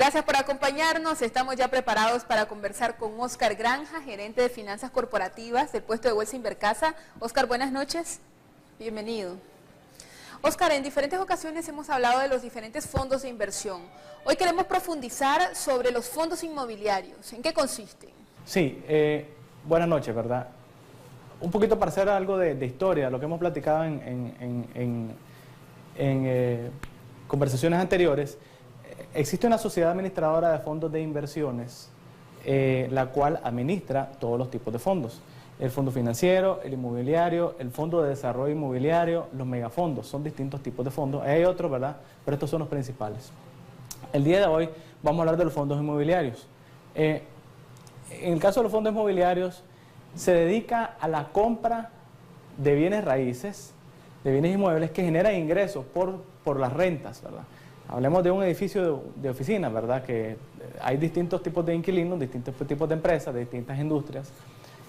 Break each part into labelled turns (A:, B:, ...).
A: Gracias por acompañarnos. Estamos ya preparados para conversar con Óscar Granja, gerente de finanzas corporativas del puesto de bolsa Invercasa. Óscar, buenas noches. Bienvenido. Óscar, en diferentes ocasiones hemos hablado de los diferentes fondos de inversión. Hoy queremos profundizar sobre los fondos inmobiliarios. ¿En qué consisten?
B: Sí, buenas noches, ¿verdad? Un poquito para hacer algo de historia, lo que hemos platicado en conversaciones anteriores. Existe una sociedad administradora de fondos de inversiones, la cual administra todos los tipos de fondos. El fondo financiero, el inmobiliario, el fondo de desarrollo inmobiliario, los megafondos, son distintos tipos de fondos. Hay otros, ¿verdad? Pero estos son los principales. El día de hoy vamos a hablar de los fondos inmobiliarios. En el caso de los fondos inmobiliarios, se dedica a la compra de bienes raíces, de bienes inmuebles que generan ingresos por las rentas, ¿verdad? Hablemos de un edificio de oficinas, ¿verdad? Que hay distintos tipos de inquilinos, distintos tipos de empresas, de distintas industrias,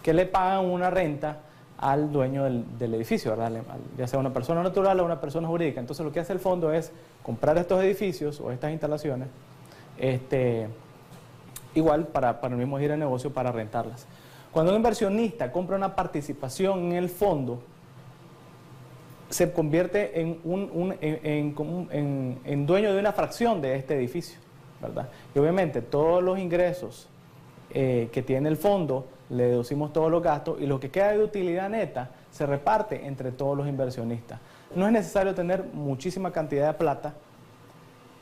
B: que le pagan una renta al dueño del edificio, ¿verdad? Ya sea una persona natural o una persona jurídica. Entonces lo que hace el fondo es comprar estos edificios o estas instalaciones, igual para el mismo giro de negocio, para rentarlas. Cuando un inversionista compra una participación en el fondo, se convierte en dueño de una fracción de este edificio, ¿verdad? Y obviamente todos los ingresos que tiene el fondo, le deducimos todos los gastos y lo que queda de utilidad neta se reparte entre todos los inversionistas. No es necesario tener muchísima cantidad de plata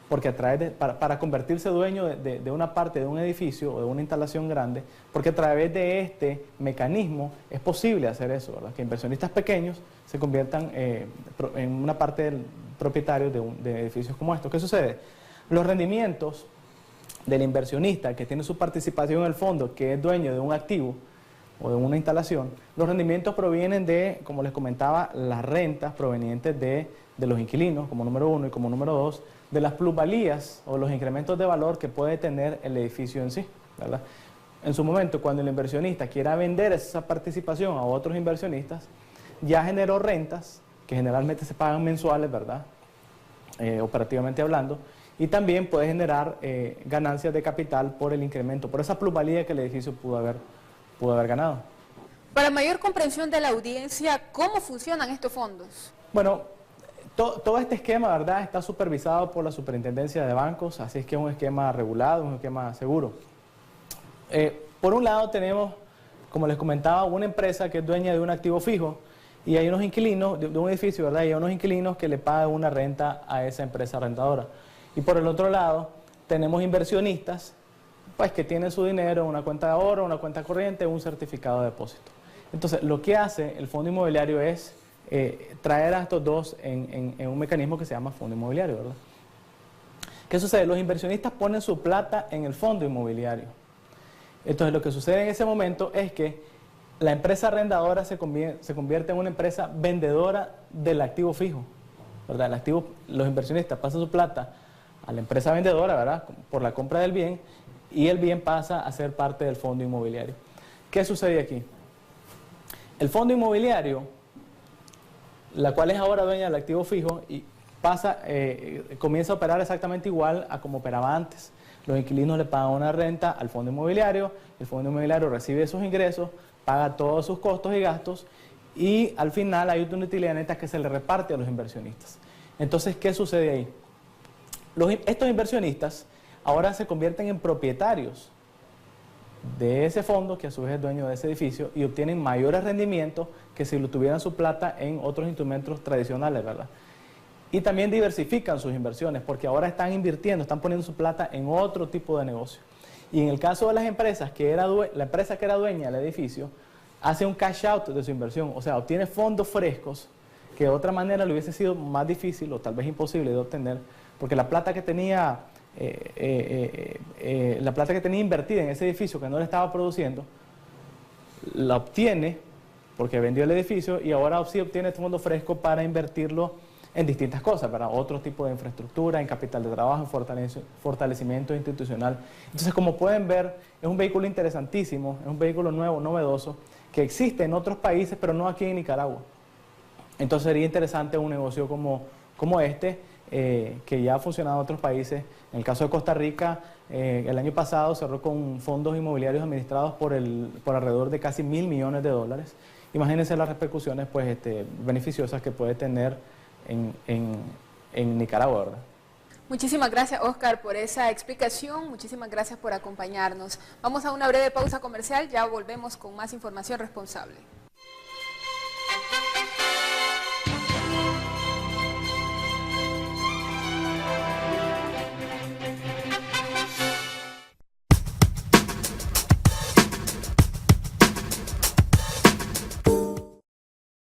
B: porque para convertirse dueño de una parte de un edificio o de una instalación grande, porque a través de este mecanismo es posible hacer eso, ¿verdad? Que inversionistas pequeños se conviertan en una parte del propietario de edificios como estos. ¿Qué sucede? Los rendimientos del inversionista que tiene su participación en el fondo, que es dueño de un activo o de una instalación, los rendimientos provienen de, como les comentaba, las rentas provenientes de los inquilinos, como número uno, y como número dos, de las plusvalías o los incrementos de valor que puede tener el edificio en sí, ¿verdad? En su momento, cuando el inversionista quiera vender esa participación a otros inversionistas, ya generó rentas, que generalmente se pagan mensuales, ¿verdad? Operativamente hablando, y también puede generar ganancias de capital por el incremento, por esa plusvalía que el edificio pudo haber ganado.
A: Para mayor comprensión de la audiencia, ¿cómo funcionan estos fondos?
B: Bueno, todo este esquema, ¿verdad?, está supervisado por la Superintendencia de Bancos, así es que es un esquema regulado, un esquema seguro. Por un lado tenemos, como les comentaba, una empresa que es dueña de un activo fijo y hay unos inquilinos de un edificio, ¿verdad?, y hay unos inquilinos que le pagan una renta a esa empresa rentadora. Y por el otro lado tenemos inversionistas, pues, que tienen su dinero en una cuenta de ahorro, una cuenta corriente, un certificado de depósito. Entonces, lo que hace el fondo inmobiliario es traer a estos dos en un mecanismo que se llama fondo inmobiliario, ¿verdad? ¿Qué sucede? Los inversionistas ponen su plata en el fondo inmobiliario. Entonces, lo que sucede en ese momento es que la empresa arrendadora se convierte en una empresa vendedora del activo fijo, ¿verdad? Los inversionistas pasan su plata a la empresa vendedora, ¿verdad?, por la compra del bien, y el bien pasa a ser parte del fondo inmobiliario. ¿Qué sucede aquí? El fondo inmobiliario, la cual es ahora dueña del activo fijo, y comienza a operar exactamente igual a como operaba antes. Los inquilinos le pagan una renta al fondo inmobiliario, el fondo inmobiliario recibe esos ingresos, paga todos sus costos y gastos, y al final hay una utilidad neta que se le reparte a los inversionistas. Entonces, ¿qué sucede ahí? Estos inversionistas ahora se convierten en propietarios de ese fondo, que a su vez es dueño de ese edificio, y obtienen mayores rendimientos que si lo tuvieran su plata en otros instrumentos tradicionales, ¿verdad? Y también diversifican sus inversiones, porque ahora están invirtiendo, están poniendo su plata en otro tipo de negocio. Y en el caso de las empresas, la empresa que era dueña del edificio hace un cash out de su inversión, o sea, obtiene fondos frescos que de otra manera le hubiese sido más difícil o tal vez imposible de obtener, porque la plata que tenía invertida en ese edificio que no le estaba produciendo, la obtiene porque vendió el edificio y ahora sí obtiene este fondo fresco para invertirlo en distintas cosas, para otro tipo de infraestructura, en capital de trabajo, en fortalecimiento institucional. Entonces, como pueden ver, es un vehículo interesantísimo, es un vehículo nuevo, novedoso, que existe en otros países, pero no aquí en Nicaragua. Entonces sería interesante un negocio como este, que ya ha funcionado en otros países. En el caso de Costa Rica, el año pasado cerró con fondos inmobiliarios administrados por alrededor de casi $1.000 millones. Imagínense las repercusiones pues, beneficiosas que puede tener en Nicaragua, ¿verdad?
A: Muchísimas gracias, Óscar, por esa explicación. Muchísimas gracias por acompañarnos. Vamos a una breve pausa comercial, ya volvemos con más información responsable.